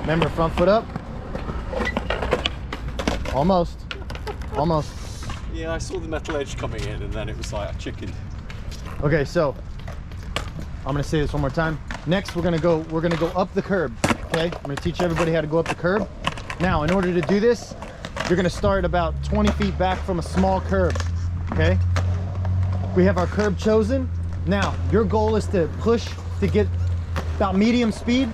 Remember, front foot up. Almost. Almost. Yeah, I saw the metal edge coming in and then it was like a chicken. Okay, so I'm gonna say this one more time. Next, we're gonna go up the curb. Okay, I'm gonna teach everybody how to go up the curb. Now, in order to do this, you're gonna start about 20 feet back from a small curb. Okay, we have our curb chosen. Now, your goal is to push to get about medium speed.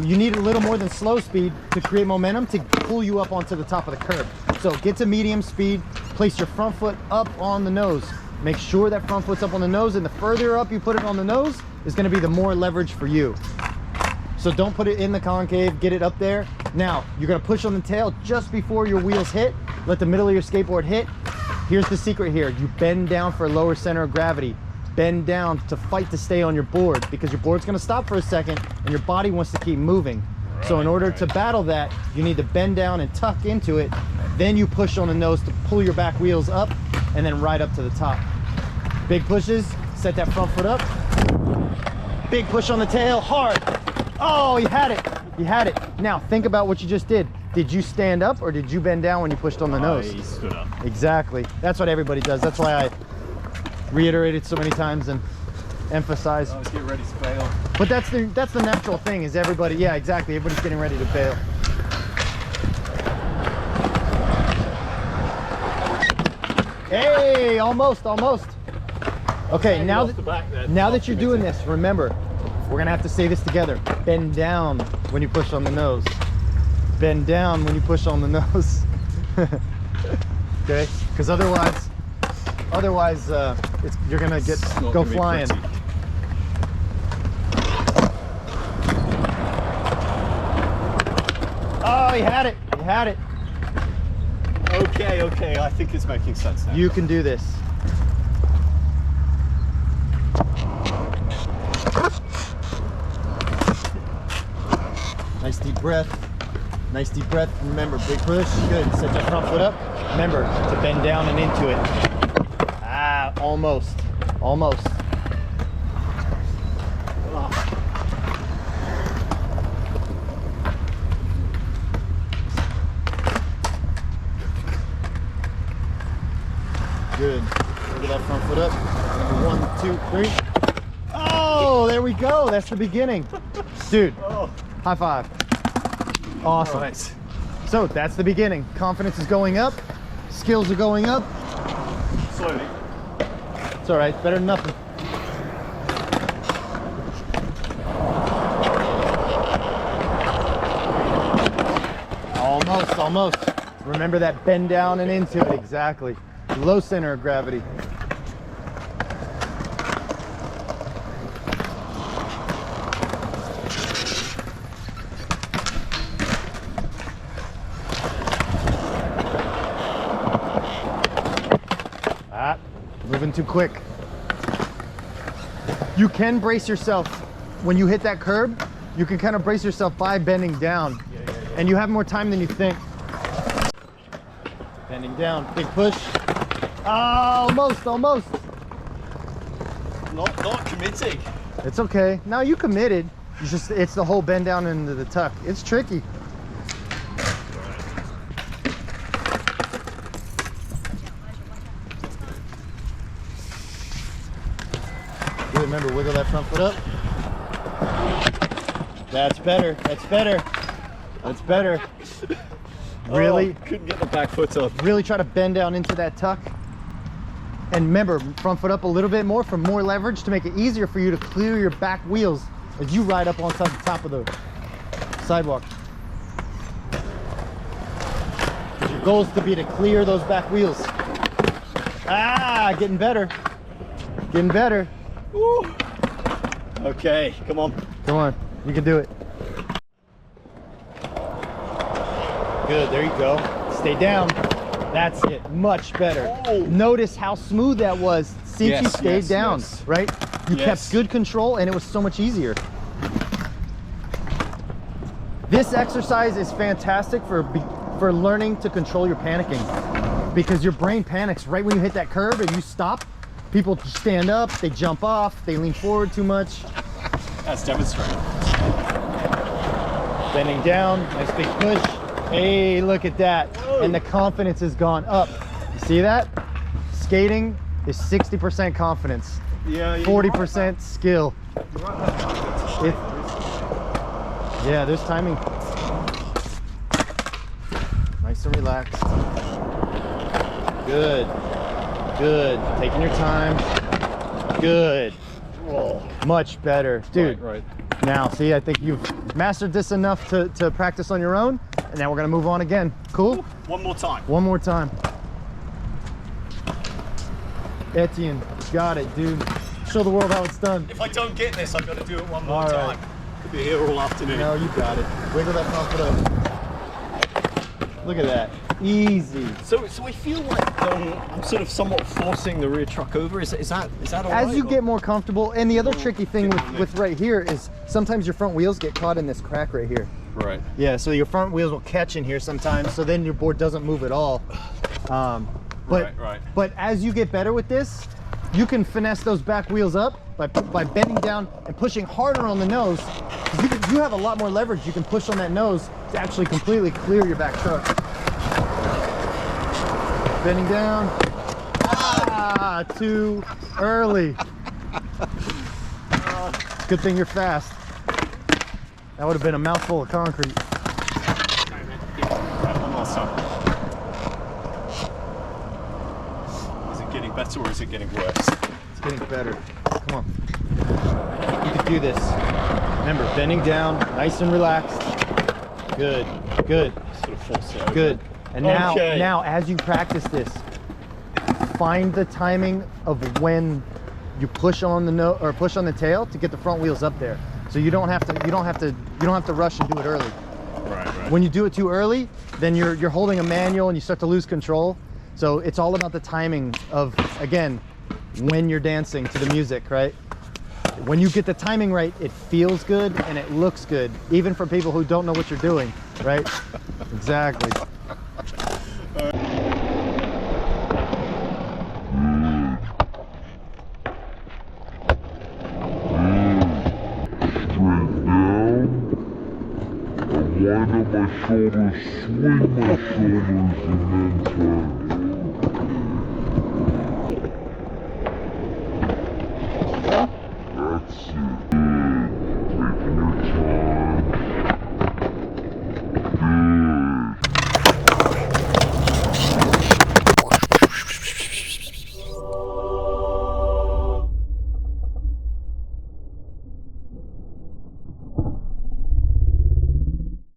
You need a little more than slow speed to create momentum to pull you up onto the top of the curb. So get to medium speed, place your front foot up on the nose. Make sure that front foot's up on the nose, and the further up you put it on the nose is gonna be the more leverage for you. So don't put it in the concave, get it up there. Now, you're gonna push on the tail just before your wheels hit. Let the middle of your skateboard hit. Here's the secret here. You bend down for a lower center of gravity. Bend down to fight to stay on your board, because your board's gonna stop for a second and your body wants to keep moving. So in order to battle that, you need to bend down and tuck into it. Then you push on the nose to pull your back wheels up and then right up to the top. Big pushes, set that front foot up. Big push on the tail, hard. Oh, you had it, you had it. Now think about what you just did. Did you stand up or did you bend down when you pushed on the nose? I stood up. Exactly, that's what everybody does. That's why I reiterated so many times and emphasized. I was getting ready to bail. But that's the natural thing, is everybody, yeah, exactly, everybody's getting ready to bail. Hey, almost. Okay, now that you're doing this, remember, we're gonna have to say this together. Bend down when you push on the nose. Bend down when you push on the nose. Okay, because otherwise you're gonna go flying. Oh, you had it. Okay, I think it's making sense now. You can do this. Nice deep breath. Remember, big push. Good. Set your front foot up. Remember to bend down and into it. Ah, almost. Good. Look at that front foot up. 1, 2, 3. Oh, there we go. That's the beginning. Dude, high five. Awesome. Right. So that's the beginning. Confidence is going up. Skills are going up. Slowly. It's all right. Better than nothing. Almost. Remember that bend down and into it. Exactly. Low center of gravity. Moving too quick. You can brace yourself when you hit that curb. You can kind of brace yourself by bending down. And you have more time than you think. Bending down, big push. Almost. Not committing. It's okay. Now you committed. It's the whole bend down into the tuck. It's tricky. Remember, wiggle that front foot up. That's better. Really? Couldn't get the back foot up. Really try to bend down into that tuck. And remember, front foot up a little bit more for more leverage to make it easier for you to clear your back wheels as you ride up on the top of the sidewalk. Your goal is to clear those back wheels. Getting better. Ooh. Okay, come on, you can do it. Good, there you go. Stay down. That's it, much better. Oh. Notice how smooth that was since you stayed down, right? You kept good control and it was so much easier. This exercise is fantastic for learning to control your panicking, because your brain panics right when you hit that curb and you stop. People stand up, they jump off, they lean forward too much. That's demonstrated. Bending down, nice big push. Hey, look at that. Whoa. And the confidence has gone up. You see that? Skating is 60% confidence, Yeah. 40% skill. You're right about that. Yeah, there's timing. Nice and relaxed. Good. Good. Taking your time. Good. Whoa. Much better. Dude. Right. Now, see, I think you've mastered this enough to practice on your own. And now we're going to move on again. Cool? One more time. One more time. Etienne, got it, dude. Show the world how it's done. If I don't get this, I've got to do it one more All time. right. Could be here all afternoon. No, you got it. Wiggle that front foot up. Look at that. Easy. So I feel like I'm sort of somewhat forcing the rear truck over. Is that all right? As you get more comfortable, and the other tricky thing with right here is sometimes your front wheels get caught in this crack right here. Right. Yeah, so your front wheels will catch in here sometimes, so then your board doesn't move at all. Right. But as you get better with this, you can finesse those back wheels up by bending down and pushing harder on the nose. You have a lot more leverage. You can push on that nose to actually completely clear your back truck. Bending down. Ah, too early. Good thing you're fast. That would have been a mouthful of concrete. One more time. Is it getting better or is it getting worse? It's getting better. Come on. You can do this. Remember, bending down, nice and relaxed. Good, good, Sort of force it over. good. And now, Okay. now as you practice this, find the timing of when you push on the push on the tail to get the front wheels up there. So you don't have to rush and do it early. Right. When you do it too early, then you're holding a manual and you start to lose control. So it's all about the timing of, again, when you're dancing to the music, right? When you get the timing right, it feels good and it looks good, even for people who don't know what you're doing, right? Exactly. Wind up my shoulders, swing my shoulders, and then turn.